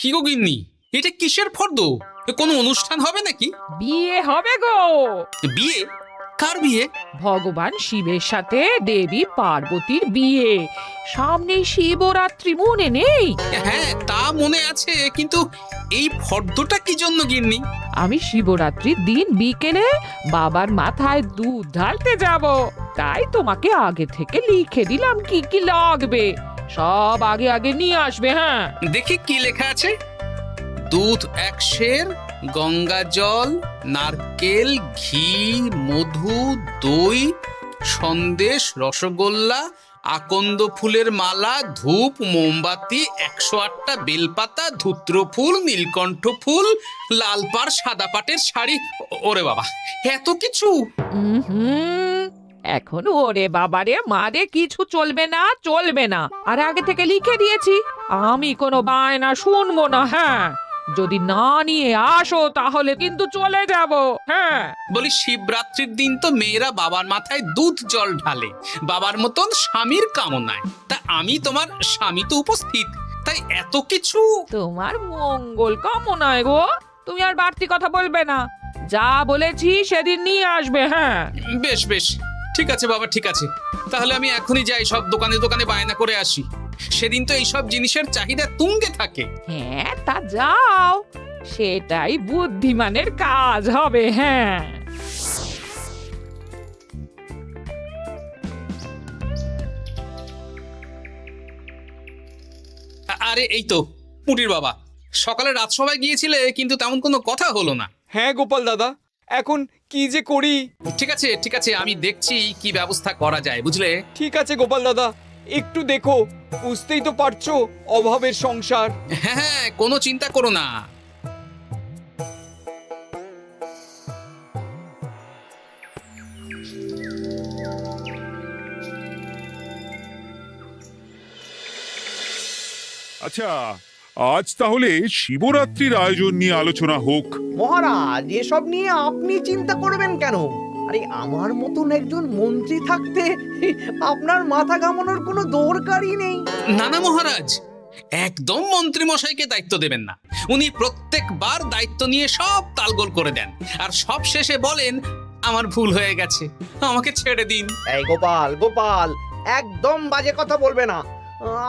কি গো গিন্নি, এটা কিসের ফর্দ? কোনো অনুষ্ঠান হবে নাকি? বিয়ে হবে গো। বিয়ে? কার বিয়ে? ভগবান শিবের সাথে দেবী পার্বতীর বিয়ে। সামনে শিবরাত্রি, মনে নেই? হ্যাঁ, তা মনে আছে, কিন্তু এই ফর্দটা কি জন্য গিন্নি? আমি শিবরাত্রির দিন বিকেলে বাবার মাথায় দুধ ঢালতে যাব, তাই তোমাকে আগে থেকে লিখে দিলাম কি কি লাগবে। সব আগে আগে নিয়ে আসবে। হ্যাঁ, দেখি কি লেখা আছে। দুধ 1 সের, গঙ্গা জল, নারকেল, ঘি, মধু, দই, সন্দেশ, রসগোল্লা, আকন্দ ফুলের মালা, ধূপ, মোমবাতি, 108টা বেলপাতা, ধূত্র ফুল, নীলকণ্ঠ ফুল, লাল পাড় সাদা পাটের শাড়ি। ওরে বাবা, এত কিছু! হুম, এখন ওরে বাবারে মারে কিছু চলবে না, চলবে না। আর আগে থেকে লিখে দিয়েছি, আমি কোনো বায়না শুনবো না। হ্যাঁ, যদি না নিয়ে আসো তাহলে কিন্তু চলে যাব। হ্যাঁ, বলি, শিবরাত্রির দিন তো মেয়েরা বাবার মাথায় দুধ জল ঢালে বাবার মতন স্বামীর কামনায়। তা আমি তোমার স্বামী তো উপস্থিত, তাই এত কিছু। তোমার মঙ্গল কামনায় গো। তুমি আর বাড়তি কথা বলবে না, যা বলেছি সেদিন নিয়ে আসবে। হ্যাঁ, বেশ বেশ, ঠিক আছে বাবা, ঠিক আছে। তাহলে আমি এখনই যাই, সব দোকানে দোকানে বায়না করে আসি। সেদিন তো এইসব জিনিসের চাহিদা তুঙ্গে থাকে। হ্যাঁ, তা যাও, সেটাই বুদ্ধিমানের কাজ হবে। হ্যাঁ, আরে এই তো পুটির বাবা, সকালে রাজসভায় গিয়েছিলে কিন্তু তেমন কোনো কথা হলো না। হ্যাঁ গোপাল দাদা, এখন কি যে করি। ঠিক আছে ঠিক আছে, আমি দেখছি কি ব্যবস্থা করা যায়, বুঝলে। ঠিক আছে গোপাল দাদা, একটু দেখো, বুঝতেই তো পারছো অভাবের সংসার। হ্যাঁ হ্যাঁ, কোনো চিন্তা করো না। আচ্ছা, আজ তাহলে শিবরাত্রির আয়োজন নিয়ে আলোচনা হোক। মহারাজ, এসব নিয়ে আপনি চিন্তা করবেন কেন? আরে আমার মতন একজন মন্ত্রী থাকতে আপনার মাথা ঘামানোর কোনো দরকারই নেই। না না মহারাজ, একদম মন্ত্রী মশাইকে দায়িত্ব দেবেন না। উনি প্রত্যেকবার দায়িত্ব নিয়ে সব তালগোল করে দেন, আর সব শেষে বলেন আমার ভুল হয়ে গেছে, আমাকে ছেড়ে দিন। এই গোপাল গোপাল, একদম বাজে কথা বলবে না।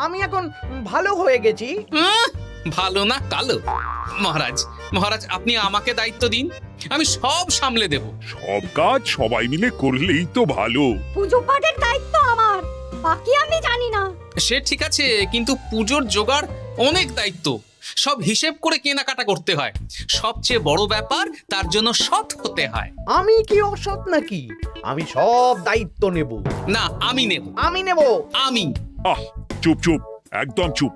আমি এখন ভালো হয়ে গেছি। ভালো না কালো? মহারাজ মহারাজ, আপনি আমাকে দায়িত্ব দিন, আমি সব সামলে দেব। সব কাজ সবাই মিলে করলেই তো ভালো। পুজো পাঠের দায়িত্ব আমার, বাকি আমি জানি না। সে ঠিক আছে, কিন্তু পুজোর জোগাড় অনেক দায়িত্ব, সব হিসেব করে কেনাকাটা করতে হয়। সবচেয়ে বড় ব্যাপার, তার জন্য সৎ হতে হয়। আমি কি অসৎ নাকি? আমি সব দায়িত্ব নেব। না, আমি নেব। আমি নেব। আমি। আহ, চুপ চুপ, একদম চুপ।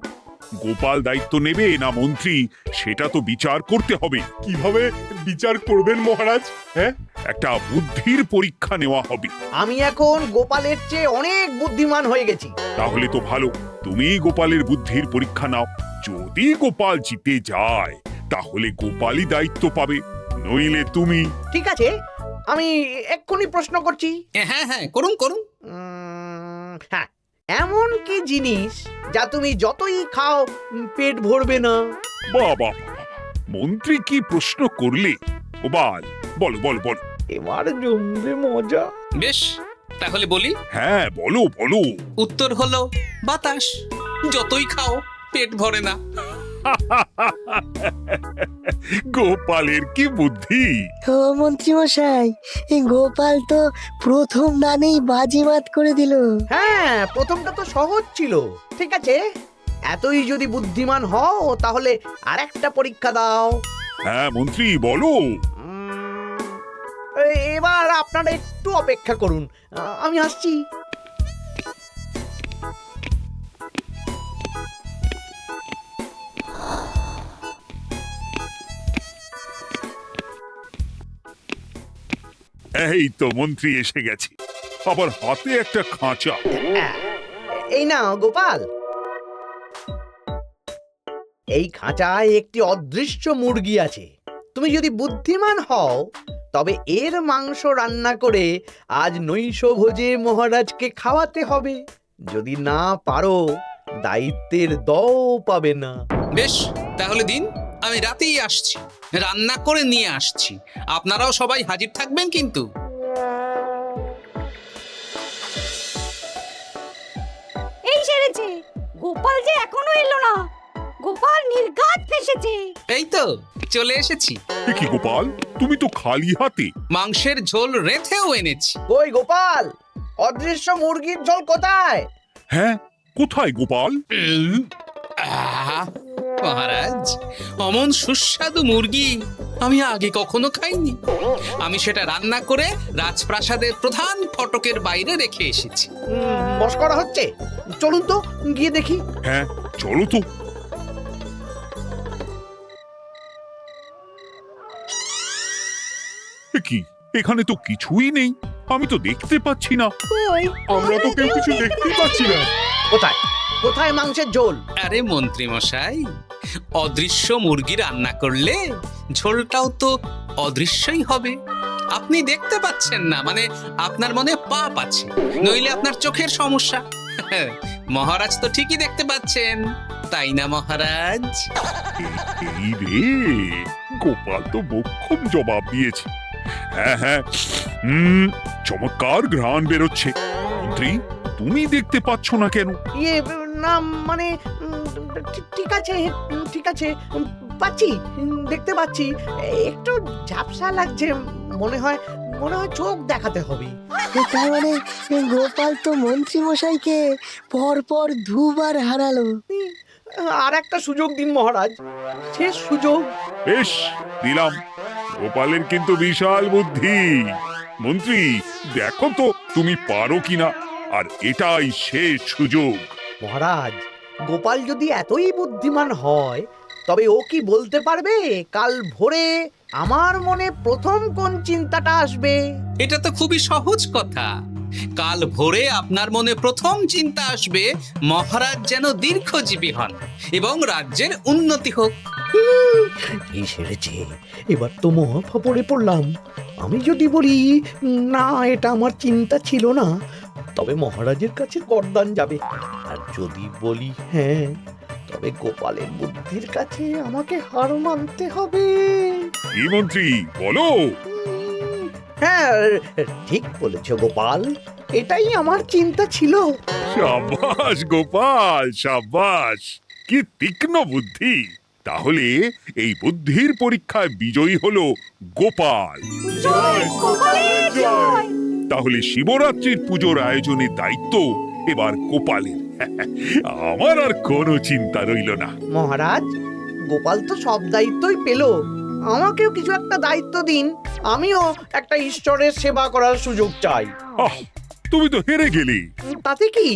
গোপাল দায়িত্ব নেবে না মন্ত্রী, সেটা তো বিচার করতে হবে। কিভাবে বিচার করবেন মহারাজ? হ্যাঁ, একটা বুদ্ধির পরীক্ষা নেওয়া হবে। আমি এখন গোপালের চেয়ে অনেক বুদ্ধিমান হয়ে গেছি। তাহলে তো ভালো, তুমি গোপালের বুদ্ধির পরীক্ষা নাও। যদি গোপাল জিতে যায় তাহলে গোপালই দায়িত্ব পাবে, নইলে তুমি। ঠিক আছে, আমি এক্ষুনি প্রশ্ন করছি। হ্যাঁ হ্যাঁ, করুন করুন। হ্যাঁ, এমন কি জিনিস যা তুমি যতই খাও পেট ভরবে না? বাবা, মন্ত্রী কি প্রশ্ন করলে! গোপাল, বলো বলো বলো। এবার জমবে মজা। বেশ, তাহলে বলি। হ্যাঁ, বলো বলো। উত্তর হলো বাতাস। যতই খাও পেট ভরে না। গোপালের কি বুদ্ধি! ও মন্ত্রী মশাই, এই গোপাল তো প্রথম দানেই বাজিমাত করে দিল। হ্যাঁ, প্রথমটা তো সহজ ছিল। ঠিক আছে, এতই যদি বুদ্ধিমান হও তাহলে আরেকটা পরীক্ষা দাও। হ্যাঁ মন্ত্রী, বলো। এবার আপনারা একটু অপেক্ষা করুন, আমি আসছি। এই তো মন্ত্রী এসে গেছে, আবার হাতে একটা খাঁচা। এই নাও গোপাল, এই খাঁচায় একটি অদৃশ্য মুরগি আছে। তুমি যদি বুদ্ধিমান হও তবে এর মাংস রান্না করে আজ নৈশভোজে মহারাজকে খাওয়াতে হবে। যদি না পারো, দায়িত্বের দও পাবে না। বেশ, তাহলে দিন, আমি রাতেই আসছি, রান্না করে নিয়ে আসছি। আপনারাও সবাই হাজির থাকবেন কিন্তু। এই সেরেছে, গোপাল যে এখনো এলো না। গোপাল নির্ঘাত ফেসেছে। এই তো চলে এসেছি। এ কি গোপাল, তুমি তো খালি হাতে। মাংসের ঝোল রেঁধেও এনেছি। ওই গোপাল, অদৃশ্য মুরগির ঝোল কোথায়? হ্যাঁ, কোথায় গোপাল? আহ, মহারাজ, অমন সুস্বাদু মুরগি আমি আগে কখনো খাইনি। আমি সেটা রান্না করে রাজপ্রাসাদের প্রধান ফটকের বাইরে রেখে এসেছি। মস্করা হচ্ছে? চলুন তো গিয়ে দেখি। হ্যাঁ, চলো তো। এ কি, এখানে তো কিছুই নেই, আমি তো দেখতে পাচ্ছি না। আমরা তো কেউ কিছু দেখতেই পাচ্ছি না। কোথায় কোথায় মাংসের ঝোল? আরে মন্ত্রী মশাই, অদৃশ্য মুরগি রান্না করলে ঝোলটাও তো অদৃশ্যই হবে। আপনি দেখতে পাচ্ছেন না, মানে আপনার মনে পাপ আছে, নইলে আপনার চোখের সমস্যা। মহারাজ তো ঠিকই দেখতে পাচ্ছেন, তাই না মহারাজ? এই রে, গোপাল তো মোক্ষম জবাব দিয়েছে। হ্যাঁ হ্যাঁ, চমৎকার ঘ্রাণ বেরোচ্ছে। মন্ত্রী, তুমি দেখতে পাচ্ছ না কেন? ইয়ে না, মানে ঠিক আছে, ঠিক আছে, পাচ্ছি, দেখতে পাচ্ছি। একটু ঝাপসা লাগছে, মনে হয় চোখ দেখাতে হবে। তার মানে গোপাল তো মন্ত্রী মশাইকে পরপর দুবার হারালো। আর একটা সুযোগ দিন মহারাজ, শেষ সুযোগ। বেশ, দিলাম। গোপালের কিন্তু বিশাল বুদ্ধি। মন্ত্রী, দেখো তো তুমি পারো কিনা, আর এটাই শেষ সুযোগ। মহারাজ, গোপাল যদি এতই বুদ্ধিমান হয়, তবে ও কি বলতে পারবে কাল ভোরে আমার মনে প্রথম কোন চিন্তাটা আসবে? এটা তো খুবই সহজ কথা। কাল ভোরে আপনার মনে প্রথম চিন্তা আসবে মহারাজ যেন দীর্ঘজীবী হন এবং রাজ্যের উন্নতি হোক। এই সেরেছে, এবার তো মহা ফাপড়ে পড়লাম। আমি যদি বলি না, এটা আমার চিন্তা ছিল না, তবে মহারাজের কাছে গর্দান যাবে। আর যদি বলি হ্যাঁ, তবে গোপালের বুদ্ধির কাছে আমাকে হার মানতে হবে। কি মন্ত্রী, বলো। হ্যাঁ, ঠিক বলেছ গোপাল, এটাই আমার চিন্তা ছিল। সাবাস গোপাল, সাবাস, কি তীক্ষ্ণ বুদ্ধি। তাহলে এই বুদ্ধির পরীক্ষায় বিজয়ী হলো গোপাল। জয় গোপালের জয়। তাহলে শিবরাত্রির পুজোর আয়োজনের দায়িত্ব এবার গোপালের। আমার আর কোনো চিন্তা রইল না। মহারাজ, গোপাল তো সব দায়িত্বই পেল, আমাকেও কিছু একটা দায়িত্ব দিন। আমিও একটা ঈশ্বরের সেবা করার সুযোগ চাই। আহ, তুমি তো হেরে গেলে। তাতে কি,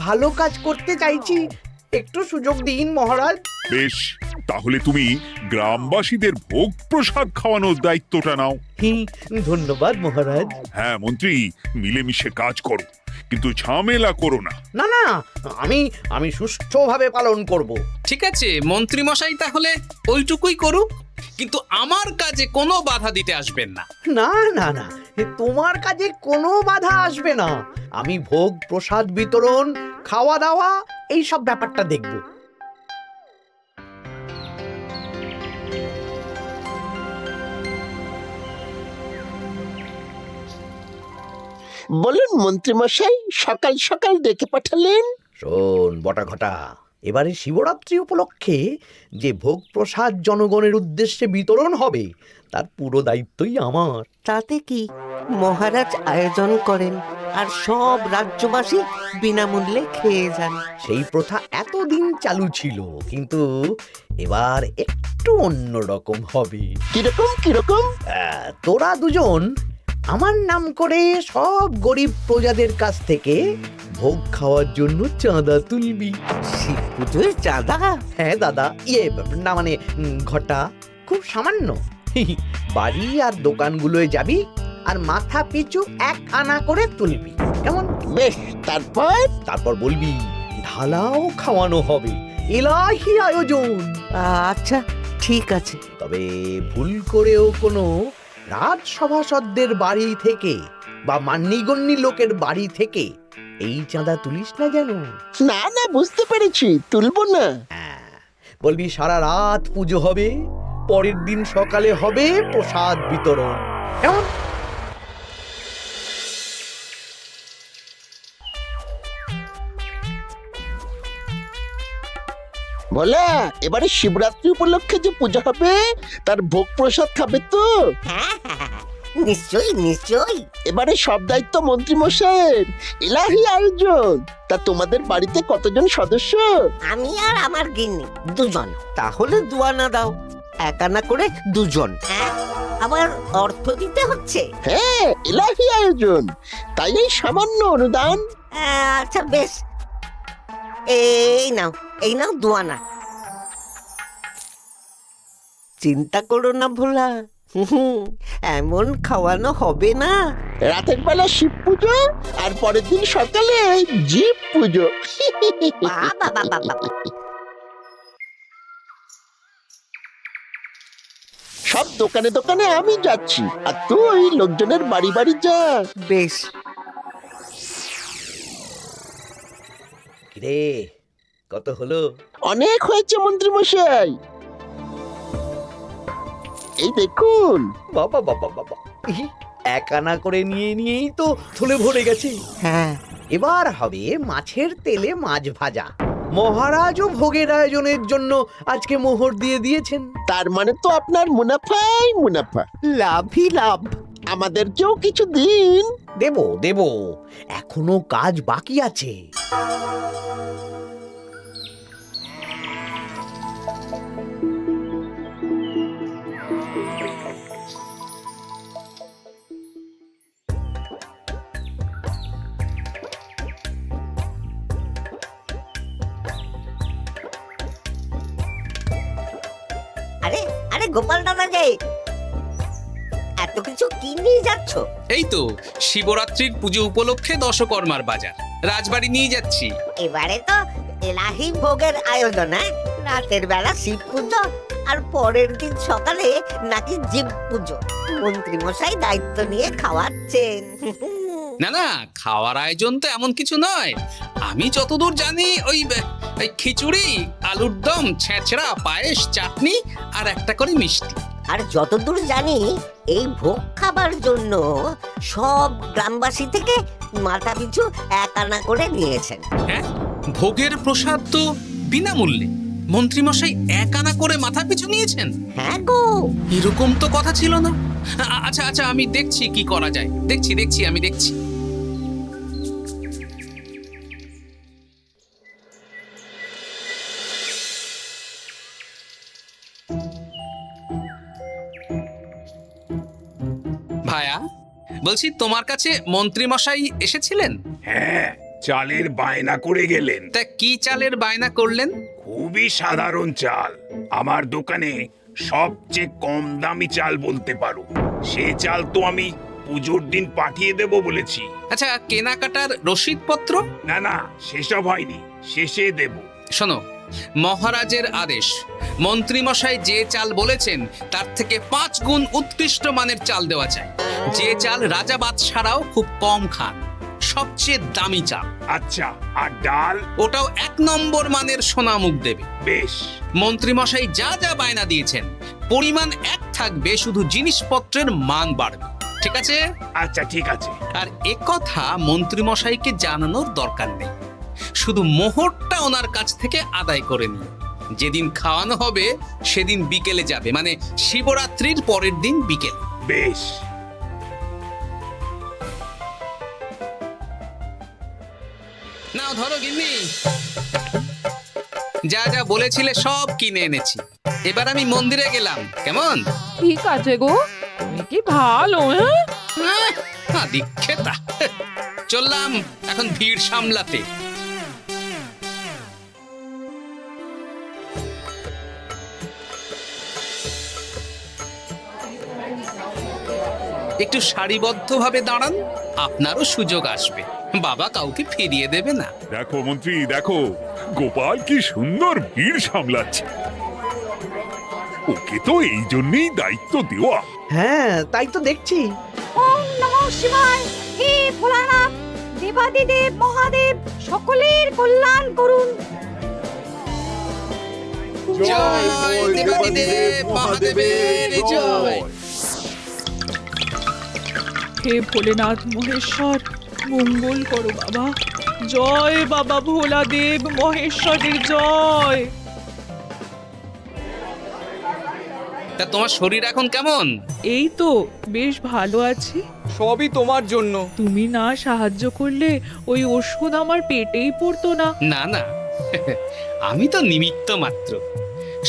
ভালো কাজ করতে চাইছি, একটু সুযোগ দিন মহারাজ। বেশ, তাহলে তুমি গ্রামবাসীদের ভোগ প্রসাদ খাওয়ানোর দায়িত্বটা নাও। ধন্যবাদ মহারাজ। হ্যাঁ মন্ত্রী, মিলেমিশে কাজ করো, কিন্তু ঝামেলা করো না। না না, আমি সুষ্ঠুভাবে পালন করব। ঠিক আছে মন্ত্রী মশাই, তাহলে ওইটুকুই করুক, কিন্তু আমার কাজে কোনো বাধা দিতে আসবেন না। না না না, তোমার কাজে কোনো বাধা আসবে না। আমি ভোগ প্রসাদ বিতরণ, খাওয়া দাওয়া, এই সব ব্যাপারটা দেখব। বলুন মন্ত্রীমশাই, সকাল সকাল ডেকে পাঠালেন। শোন বটা ঘটা, এবারে শিবরাত্রি উপলক্ষে যে ভোগ প্রসাদ জনগণের উদ্দেশ্যে বিতরণ হবে, তার পুরো দায়িত্বই আমার। তাতে কি, মহারাজ আয়োজন করেন আর সব রাজ্যবাসী বিনামূল্যে খেয়ে যান। সেই প্রথা এতদিন চালু ছিল, কিন্তু এবার একটু অন্যরকম হবে। কিরকম কিরকম? তোরা দুজন আমার নাম করে সব গরিব প্রজাদের কাছ থেকে ভোগ খাওয়ার জন্য চাঁদা তুলবি। শিব পুজোয় চাঁদা? হ্যাঁ দাদা, না মানে ঘটা, খুব সামান্য। বাড়ি আর দোকানগুলোয় যাবি আর মাথা পিছু 1 আনা করে তুলবি, কেমন? বেশ, তারপর বলবি ঢালাও খাওয়ানো হবে, এলাহি আয়োজন। আচ্ছা ঠিক আছে। তবে ভুল করেও কোনো রাজসভাসদদের বাড়ি থেকে বা মান্যিগণ্যি লোকের বাড়ি থেকে এই চাঁদা তুলিস না যেন। না না, বুঝতে পেরেছি, তুলবো না। বলবি সারা রাত পুজো হবে, পরের দিন সকালে হবে প্রসাদ বিতরণ। কেমন? বলা, এবারে শিবরাত্রি উপলক্ষে যে পূজা হবে তার ভোগ প্রসাদ খাবে তো? নিশ্চয়ই নিশ্চয়ই। এবারে সব দায়িত্ব মন্ত্রী মশাইয়ের, এলাহি আয়োজন। তা তোমাদের বাড়িতে কতজন সদস্য? আমি আর আমার গিন্নি দুজন। তাহলে দুয়ানা দাও, এক আনা করে দুজন। আবার অর্থ দিতে হচ্ছে? হ্যাঁ, এলাহি আয়োজন, তাই এই সামান্য অনুদান। আচ্ছা বেশ, এই নাও দুয়ানা। চিন্তা করো না ভোলা, এমন খাওয়ানো হবে না। রাতের বেলা শিব পুজো আর পরের দিন সকালে জীব পুজো। বাবা বাবা বাবা, সব দোকানে দোকানে আমি যাচ্ছি, আর তুই লোকজনের বাড়ি বাড়ি যা। বেশ। রে, কত হলো? অনেক হয়েছে মন্ত্রী মশাই, এই দেখুন। বাবা বাবা বাবা, এক আনা করে নিয়েই তো থলে ভরে গেছে। হ্যাঁ, এবার হবে মাছের তেলে মাছ ভাজা। মহারাজও ভোগের আয়োজনের জন্য আজকে মোহর দিয়ে দিয়েছেন। তার মানে তো আপনার মুনাফাই মুনাফা, লাভই লাভ। আমাদেরকেও কিছু দিন। দেব দেব, এখনো কাজ বাকি আছে। আরে আরে গোপাল দাদা যে, এত কিছু কি নিয়ে যাচ্ছ? এই তো শিবরাত্রির পুজো উপলক্ষে দশকর্মার বাজার রাজবাড়ি নিয়ে যাচ্ছি। এবারে তো এলাহি ভোগের আয়োজন। রাতের বেলা শিব পুজো আর পরের দিন সকালে নাকি জীব পুজো। মন্ত্রী মশাই দায়িত্ব নিয়ে খাওয়াচ্ছেন। না না, খাওয়ার আয়োজন তো এমন কিছু নয়। আমি যতদূর জানি ওই খিচুড়ি, আলুর দম, ছেঁচড়া, পায়েস, চাটনি আর একটা করে মিষ্টি। আর যতদূর জানি এই ভোগ খাবার জন্য সব গ্রামবাসী থেকে মাথা পিছু এক আনা করে নিয়েছেন। হ্যাঁ, ভোগের প্রসাদ তো বিনামূল্যে। মন্ত্রীমশাই এক আনা করে মাথা পিছু নিয়েছেন? হ্যাঁ গো, এরকম তো কথা ছিল না। আচ্ছা আচ্ছা, আমি দেখছি কি করা যায়। দেখছি আমি দেখছি। ভায়া, বলছি তোমার কাছে মন্ত্রীমশাই এসেছিলেন? হ্যাঁ, চালের বায়না করে গেলেন। তা কি চালের বায়না করলেন? খুবই সাধারণ চাল, আমার দোকানে সবচেয়ে কম দামি চাল বলতে পারো। সে চাল তো আমি পুজোর দিন পাঠিয়ে দেব বলেছি। আচ্ছা, কেনাকাটার রসিদপত্র? না না, সেসব হয়নি, শেষে দেব। শোনো, মহারাজের আদেশ, মন্ত্রীমশাই যে চাল বলেছেন তার থেকে 5 গুণ উৎকৃষ্ট মানের চাল দেওয়া চাই। যে চাল রাজা বাদশারাও খুব কম খান, সবচেয়ে দামি চাল। আচ্ছা, আর ডাল? ওটাও 1 নম্বর মানের সোনামুখ দেবে। বেশ। মন্ত্রীমশাই যা যা বায়না দিয়েছেন পরিমাণ এক থাকবে, শুধু জিনিসপত্রের মান বাড়বে। ঠিক আছে? আচ্ছা ঠিক আছে। আর একথা মন্ত্রীমশাইকে জানানোর দরকার নেই, শুধু মোহরটা ওনার কাছ থেকে আদায় করে নিও। যেদিন খাওয়ানো হবে সেদিন বিকেলে যাবে, মানে শিবরাত্রির পরের দিন বিকেল। বেশ। নাও ধরো গিন্নি, যা যা বলেছিলে সব কিনে এনেছি। এবার আমি মন্দিরে গেলাম, কেমন? ঠিক আছে গো, তুমি কি ভালো। দীক্ষেতা, চললাম এখন ভিড় সামলাতে। একটু সারিবদ্ধভাবে দাঁড়ান, আপনারও সুযোগ আসবে। বাবা কাউকে ফিরিয়ে দেবে না। দেখো মন্ত্রী, দেখো গোপাল কি সুন্দর ভিড় সামলাচ্ছে। ওকে তো এই জন্যই দায়িত্ব দেওয়া। হ্যাঁ, তাই তো দেখছি। ওম নমঃ শিবায়। হে ভোলানাথ, দেবাদিদেব মহাদেব সকলের কল্যাণ করুন। জয় দেবাদিদেব মহাদেবের জয়। হে ভোলেনাথ মহেশ্বর, মঙ্গল করো বাবা। জয় বাবা ভোলাদেব মহেশ্বরের জয়। তা তোমার শরীর এখন কেমন? এই তো বেশ ভালো আছি। সবই তোমার জন্য। তুমি না সাহায্য করলে ওই ওষুধ আমার পেটেই পড়তো না। না না, আমি তো নিমিত্ত মাত্র,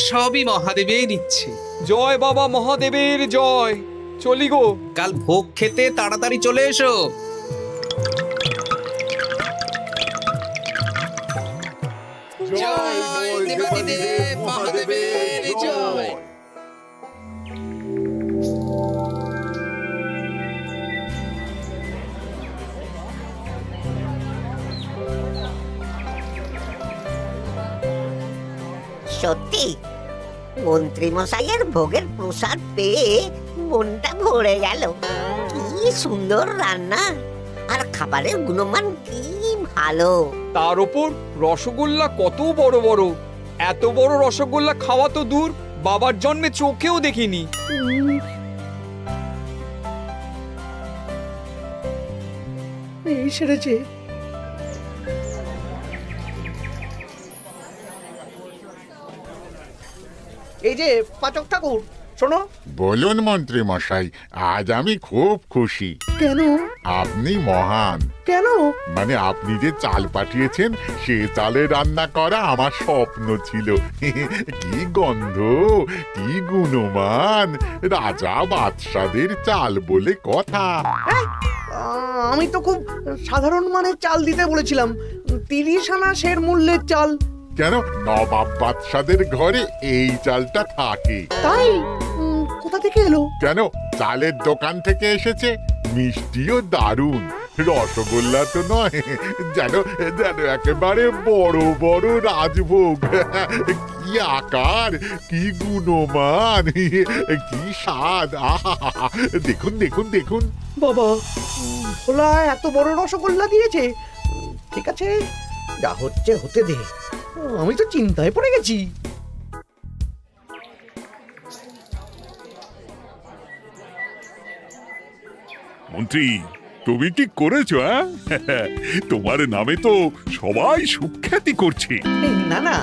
সবই মহাদেবের ইচ্ছে। জয় বাবা মহাদেবের জয়। চলি গো। কাল ভোগ খেতে তাড়াতাড়ি চলে এসো। জয় দেবাদিদেব মহাদেবের জয়। সত্যি মন্ত্রী মশাইয়ের ভোগের প্রসাদ পেয়ে মনটা ভরে গেল। কি সুন্দর রান্না, আর খাবারের গুণমান কি ভালো। তার উপর রসগোল্লা কত বড় বড়। এত বড় রসগোল্লা খাওয়া তো দূর, বাবার জন্মে চোখেও দেখিনি। এই সেরেছে। এই যে পাচক ঠাকুর, শোনো। বলুন মন্ত্রী মশাই, আজ আমি খুব খুশি। কেন? আপনি মহান। কেন? মানে আপনি যে চাল পাঠিয়েছেন সে চালে রান্না করা আমার স্বপ্ন ছিল। কি গন্ধ, কি গুণমান, রাজা বাদশাদের চাল বলে কথা। আমি তো খুব সাধারণ মানের চাল দিতে বলেছিলাম, 30 আনা সের মূল্যের চাল। কেন, নবাব বাদশাদের ঘরে এই চালটা থাকে। তাই? কোথা থেকে এলো? কেন, চালের দোকান থেকে এসেছে। মিষ্টিও দারুণ, রসগোল্লা তো নয়, যেন যেন একেবারে বড় বড় রাজভোগ। কি আকার, কি গুণমান, কি স্বাদ। আহা, দেখুন দেখুন দেখুন। বাবা, ভোলা এত বড় রসগোল্লা দিয়েছে। ঠিক আছে, যা হচ্ছে হতে দে। আমি তো চিন্তায় পড়ে গেছি। মন্ত্রী, তুমি কি করেছো? তোমার নামে তো সবাই সুখ্যাতি করছে। না না,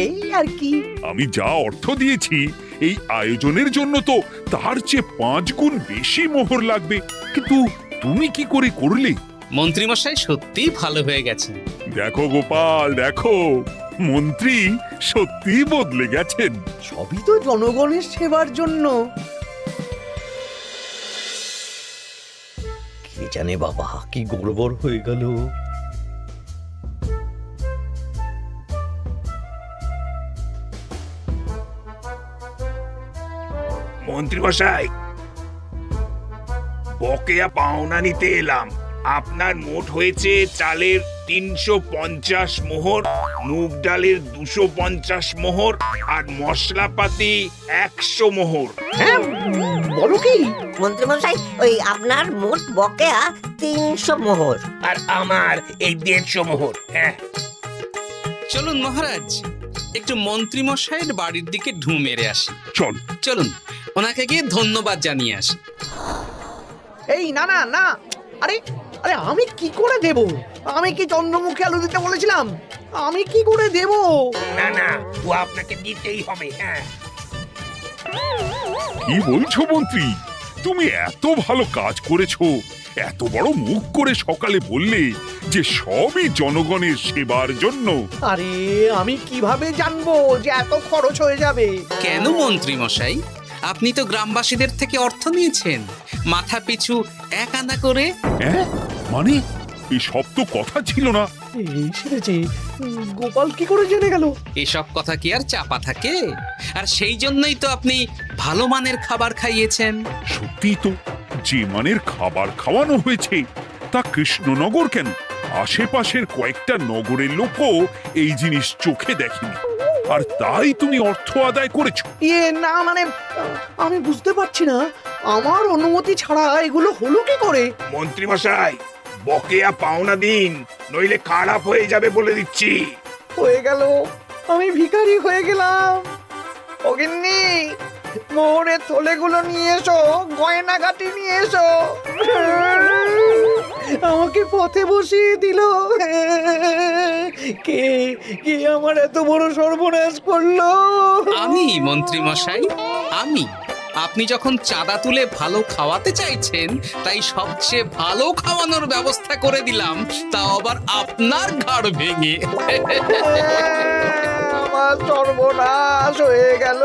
এই আর কি। আমি যা অর্থ দিয়েছি এই আয়োজনের জন্য তো তার চেয়ে 5 গুণ বেশি মোহর লাগবে, কিন্তু তুমি কি করে করলে? মন্ত্রীমশাই সত্যিই ভালো হয়ে গেছেন। দেখো গোপাল, দেখো, মন্ত্রী সত্যিই বদলে গেছেন। সবই তো জনগণের সেবার জন্য। কে জানে বাবা, কি গড়বড় হয়ে গেল। মন্ত্রী মশাই, বকেয়া পাওনা নিতে এলাম। আপনার মোট হয়েছে চালের 350 মোহর, মুগ ডালের 250 মোহর, আর মশলাপাতি 100 মোহর। হ্যাঁ, বলো কি? মন্ত্রী মশাই, ওই আপনার মোট বকেয়া 300 মোহর। আর আমার এই 150 মোহর। হ্যাঁ, চলুন মহারাজ, একটু মন্ত্রীমশাইয়ের বাড়ির দিকে ঢু মেরে আসি। চল। চলুন, ওনাকে গিয়ে ধন্যবাদ জানিয়ে আসি। এই না না না, আরে আরে আমি কি করে দেব? আমি কি চন্দ্রমুখী আলু দিতে বলেছিলাম? আমি কি করে দেব? না না, ও আপনাকে দিতেই হবে। হ্যাঁ, কি বলছো মন্ত্রী? তুমি এত ভালো কাজ করেছো, এত বড় মুখ করে সকালে বললে যে সবই জনগণের সেবার জন্য। আরে আমি কিভাবে জানবো যে এত খরচ হয়ে যাবে? কেন মন্ত্রীমশাই, আপনি তো গ্রামবাসীদের থেকে অর্থ নিয়েছেন, মাথা পিছু 1 আনা করে। মানে এই সব তো কথা ছিল না। এই সেরেছে, গোপাল কি করে জেনে গেল? এসব কথা কি আর চাপা থাকে? আর সেই জন্যই তো আপনি ভালো মানের খাবার খাইয়েছেন। সত্যি তো, যে মানের খাবার খাওয়ানো হয়েছে তা কৃষ্ণনগর কেন, আশেপাশের কয়েকটা নগরের লোকও এই জিনিস চোখে দেখেনি, আর তাই তুমি অর্থ আদায় করেছো। না মানে, আমি বুঝতে পারছি না, আমার অনুমতি ছাড়া এগুলো হলো কি করে? মন্ত্রী মশাই, বকেয়া পাওনা দিন, নইলে খারাপ হয়ে যাবে বলে দিচ্ছি। হয়ে গেল, আমি ভিখারি হয়ে গেলাম। অগিন্নি, মোহরের থলেগুলো নিয়ে এসো, গয়নাগাটি নিয়ে এসো। আমাকে পথে বসিয়ে দিল। কে কে আমার এত বড় সর্বনাশ করলো? আমি মন্ত্রী মশাই, আমি। আপনি যখন চাঁদা তুলে ভালো খাওয়াতে চাইছেন, তাই সবচেয়ে ভালো খাওয়ানোর ব্যবস্থা করে দিলাম, তাও আবার আপনার ঘাড় ভেঙে। আমার সর্বনাশ হয়ে গেল।